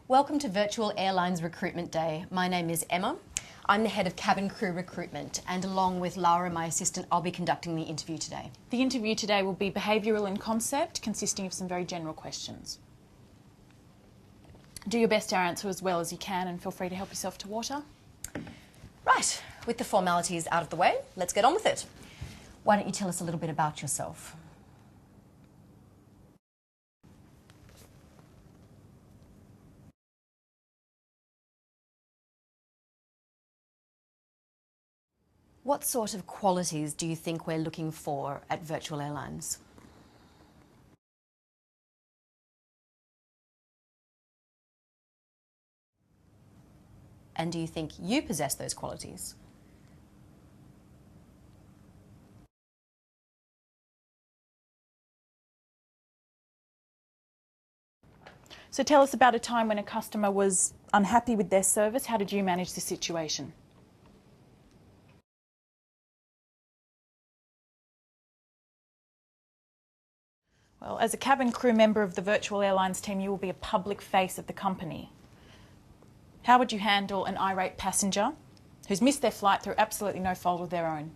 Welcome to Virtual Airlines Recruitment Day. My name is Emma. I'm the head of cabin crew recruitment, and along with Laura, my assistant, I'll be conducting the interview today. The interview today will be behavioural in concept, consisting of some very general questions. Do your best to answer as well as you can, and feel free to help yourself to water. Right, with the formalities out of the way, let's get on with it. Why don't you tell us a little bit about yourself? What sort of qualities do you think we're looking for at Virtual Airlines? And do you think you possess those qualities? So tell us about a time when a customer was unhappy with their service. How did you manage the situation? Well, as a cabin crew member of the Virtual Airlines team, you will be a public face of the company. How would you handle an irate passenger who's missed their flight through absolutely no fault of their own?